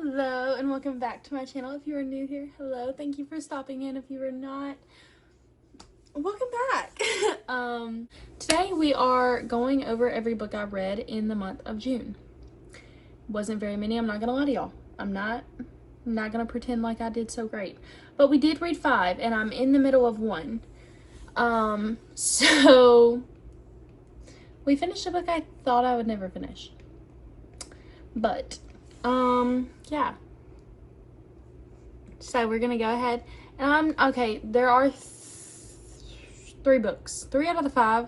Hello and welcome back to my channel. If you are new here, hello. Thank you for stopping in. If you are not, welcome back. Today we are going over every book I read in the month of June. Wasn't very many, I'm not gonna lie to y'all. I'm not gonna pretend like I did so great. But we did read 5 and I'm in the middle of 1. So we finished a book I thought I would never finish. But yeah. So we're gonna go ahead and okay, there are 3 books. 3 out of the 5.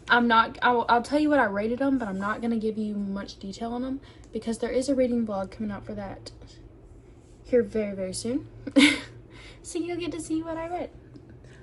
I'll tell you what I rated them, but I'm not gonna give you much detail on them because there is a reading vlog coming out for that here very, very soon. So you'll get to see what I read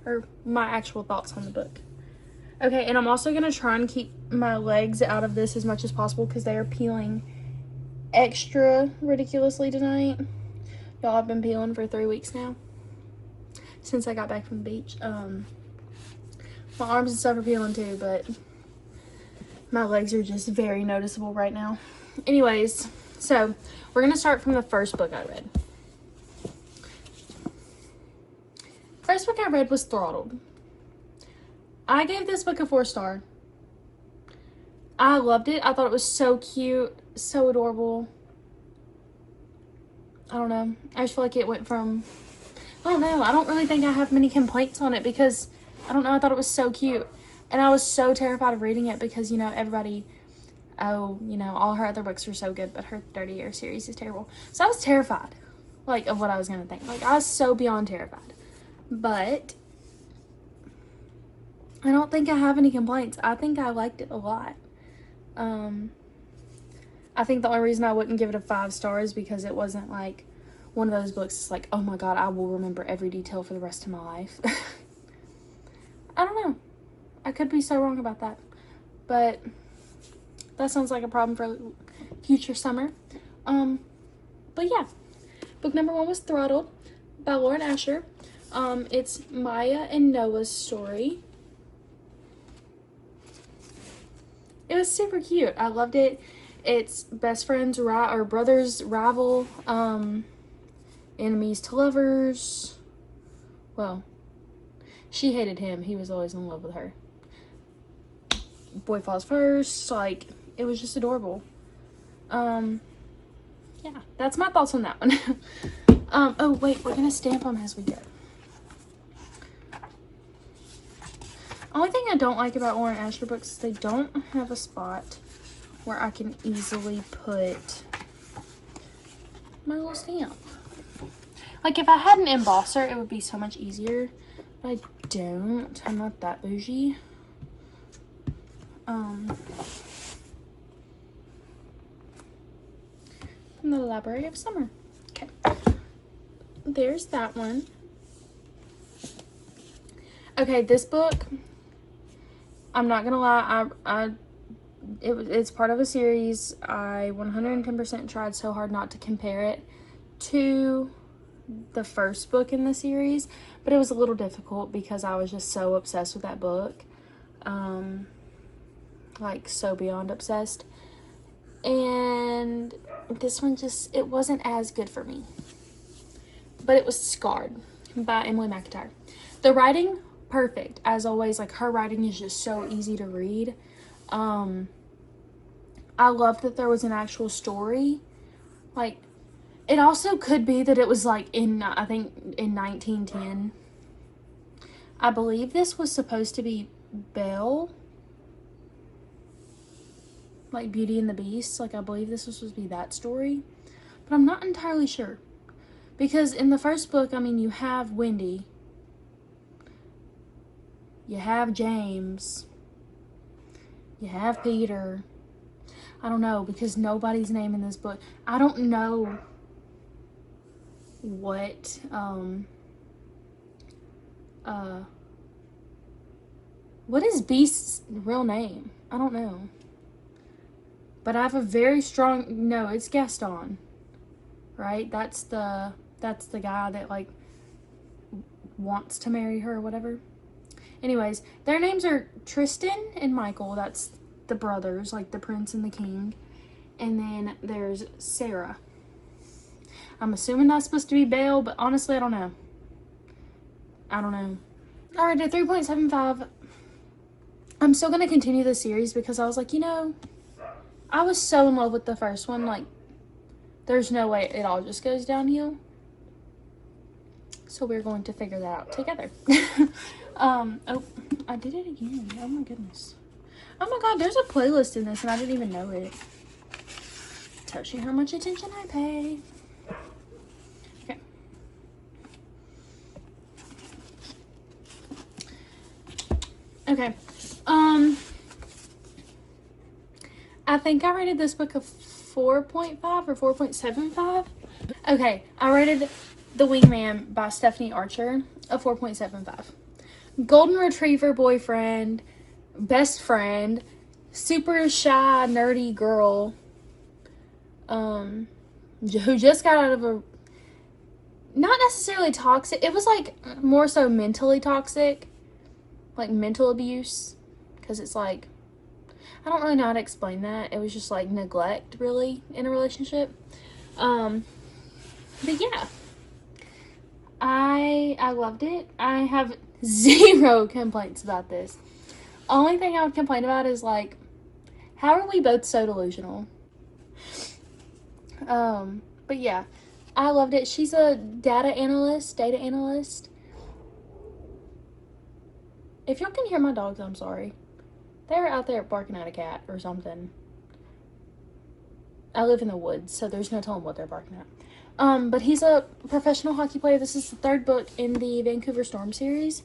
or my actual thoughts on the book. Okay, and I'm also gonna try and keep my legs out of this as much as possible because they are peeling extra ridiculously tonight. Y'all, I've been peeling for 3 weeks now since I got back from the beach. My arms and stuff are peeling too, but my legs are just very noticeable right now. Anyways, so we're gonna start from the first book I read. First book I read was Throttled. I gave this book a 4-star. I loved it. I thought it was so cute, so adorable. I don't know. I just feel like it went from, I don't know. I don't really think I have many complaints on it because, I don't know, I thought it was so cute. And I was so terrified of reading it because, you know, everybody, all her other books are so good, but her 30-year series is terrible. So I was terrified, like, of what I was going to think. Like, I was so beyond terrified. But I don't think I have any complaints. I think I liked it a lot. I think the only reason I wouldn't give it a 5 stars is because it wasn't like one of those books that's like, oh my god, I will remember every detail for the rest of my life. I don't know. I could be so wrong about that. But that sounds like a problem for future summer. But yeah. Book number 1 was Throttled by Lauren Asher. It's Maya and Noah's story. It was super cute. I loved it. It's best friends or brothers rival, enemies to lovers. Well, she hated him. He was always in love with her. Boy falls first. Like, it was just adorable. Yeah, that's my thoughts on that one. Oh wait, we're gonna stamp them as we go. Only thing I don't like about Lauren Asher books is they don't have a spot where I can easily put my little stamp. Like, if I had an embosser, it would be so much easier, but I don't. I'm not that bougie. From the Library of Summer. Okay. There's that one. Okay, this book, I'm not gonna lie, it's part of a series. I 110% tried so hard not to compare it to the first book in the series, but it was a little difficult because I was just so obsessed with that book. Like, so beyond obsessed. And this one just, it wasn't as good for me. But it was Scarred by Emily McIntyre. The writing, perfect. As always, like, her writing is just so easy to read. I loved that there was an actual story. Like, it also could be that it was, like, I think, in 1910. I believe this was supposed to be Belle. Like, Beauty and the Beast. Like, I believe this was supposed to be that story. But I'm not entirely sure. Because in the first book, I mean, you have Wendy. You have James. You have Peter. I don't know, because nobody's name in this book. I don't know what, what is Beast's real name? I don't know. But I have a very strong, no, it's Gaston, right? That's the guy that, like, wants to marry her or whatever. Anyways, their names are Tristan and Michael. That's the brothers, like the prince and the king. And then there's Sarah. I'm assuming that's supposed to be Belle, but honestly, I don't know. I rated it 3.75. I'm still going to continue the series because I was like, I was so in love with the first one. Like, there's no way it all just goes downhill. So we're going to figure that out together. Oh, I did it again. Oh my goodness. Oh my god, there's a playlist in this and I didn't even know it. Tells you how much attention I pay. Okay. Okay. I think I rated this book a 4.5 or 4.75. Okay, I rated The Wingman by Stephanie Archer a 4.75. Golden Retriever boyfriend, best friend, super shy, nerdy girl, who just got out of a, not necessarily toxic, it was like more so mentally toxic, like mental abuse, because it's like, I don't really know how to explain that. It was just like neglect, really, in a relationship. But yeah, I loved it. I have 0 complaints about this. Only thing I would complain about is like, how are we both so delusional? But yeah, I loved it. She's a data analyst. If y'all can hear my dogs, I'm sorry. They're out there barking at a cat or something. I live in the woods, so there's no telling what they're barking at. But he's a professional hockey player. This is the 3rd book in the Vancouver Storm series.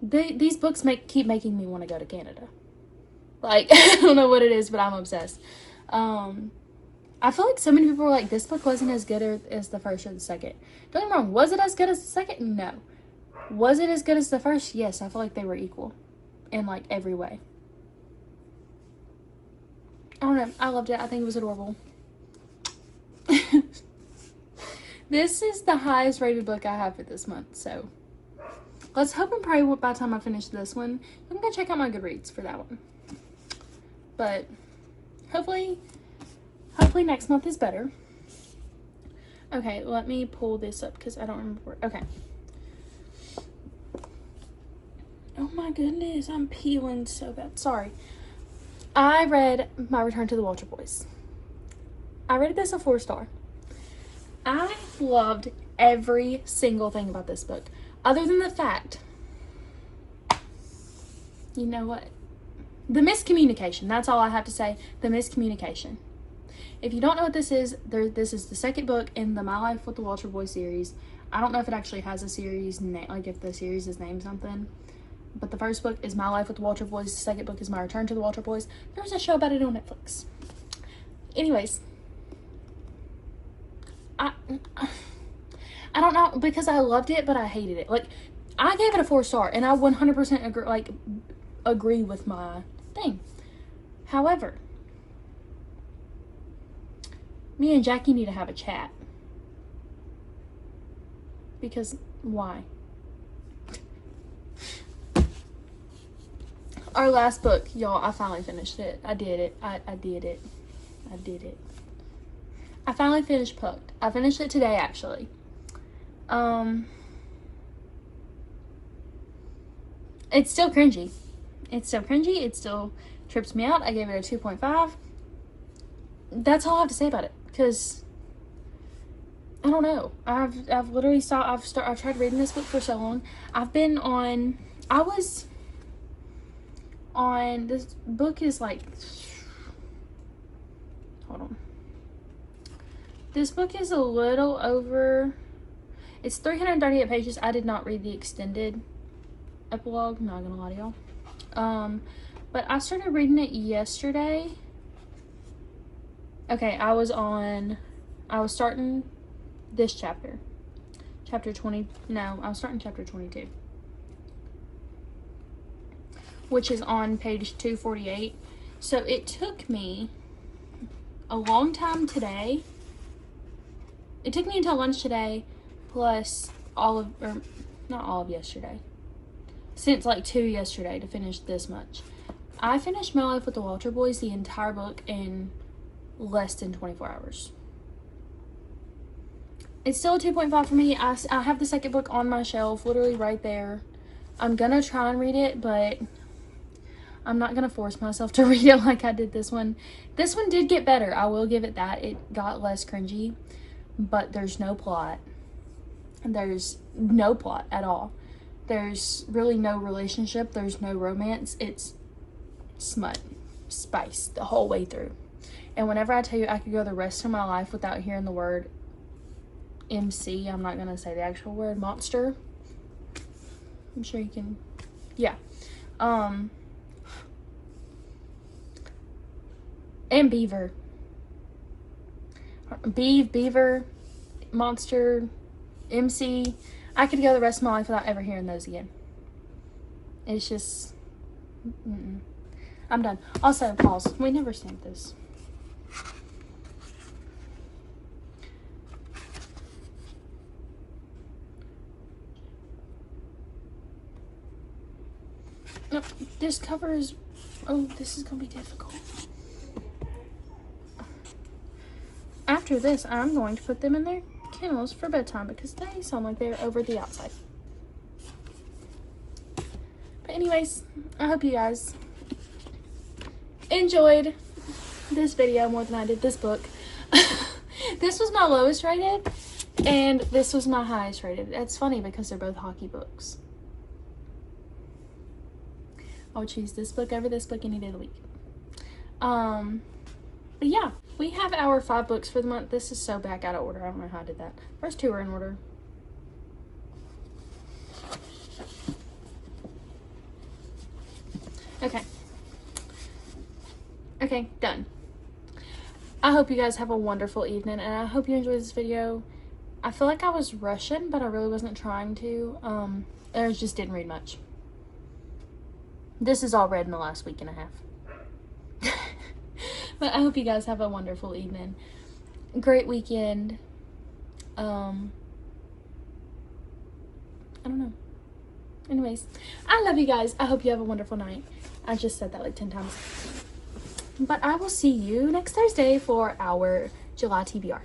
These books keep making me want to go to Canada. Like, I don't know what it is, but I'm obsessed. I feel like so many people were like, this book wasn't as good as the first or the second. Don't get me wrong, was it as good as the second? No. Was it as good as the first? Yes, I feel like they were equal in like every way. I don't know, I loved it. I think it was adorable. This is the highest rated book I have for this month, so let's hope and pray by the time I finish this one, I'm gonna check out my Goodreads for that one. But hopefully next month is better. Okay, let me pull this up because I don't remember. Okay. Oh my goodness, I'm peeling so bad. Sorry. I read My Return to the Walter Boys. I rated this a 4-star. I loved every single thing about this book, other than the fact, you know what? The miscommunication. That's all I have to say. The miscommunication. If you don't know what this is the 2nd book in the My Life with the Walter Boys series. I don't know if it actually has a series name, like if the series is named something. But the 1st book is My Life with the Walter Boys. The 2nd book is My Return to the Walter Boys. There's a show about it on Netflix. Anyways, I don't know, because I loved it, but I hated it. Like, I gave it a 4-star, and I 100% agree with my thing. However, me and Jackie need to have a chat. Because, why? Our last book, y'all, I finally finished it. I did it. I did it. I finally finished Pucked. I finished it today, actually. It's still cringy. It still trips me out. I gave it a 2.5. That's all I have to say about it, because I don't know. I've literally stopped. I've tried reading this book for so long. This book is like, hold on. This book is a little over, it's 338 pages. I did not read the extended epilogue, not gonna lie to y'all. But I started reading it yesterday. Okay, I was starting this chapter. Chapter 20, no, I was starting chapter 22. Which is on page 248. So it took me a long time today. It took me until lunch today, plus not all of yesterday. Since like 2 yesterday to finish this much. I finished My Life with the Walter Boys, the entire book, in less than 24 hours. It's still a 2.5 for me. I have the second book on my shelf, literally right there. I'm gonna try and read it, but I'm not gonna force myself to read it like I did this one. This one did get better, I will give it that. It got less cringy, but there's no plot. There's no plot at all. There's really no relationship. There's no romance. It's smut, spice the whole way through. And whenever I tell you I could go the rest of my life without hearing the word MC, I'm not gonna say the actual word, monster. I'm sure you can, yeah. And beaver. Beaver, monster, MC. I could go the rest of my life without ever hearing those again. It's just, I'm done. Also, pause. We never stamped this. Nope, this cover is, oh, this is gonna be difficult. After this, I'm going to put them in their kennels for bedtime because they sound like they're over the outside. But anyways, I hope you guys enjoyed this video more than I did this book. This was my lowest rated, and this was my highest rated. It's funny because they're both hockey books. I would choose this book over this book any day of the week. But yeah, we have our 5 books for the month. This is so back out of order. I don't know how I did that. First 2 are in order. Okay. Okay, done. I hope you guys have a wonderful evening, and I hope you enjoyed this video. I feel like I was rushing, but I really wasn't trying to. I just didn't read much. This is all read in the last week and a half. But I hope you guys have a wonderful evening. Great weekend. I don't know. Anyways, I love you guys. I hope you have a wonderful night. I just said that like 10 times. But I will see you next Thursday for our July TBR.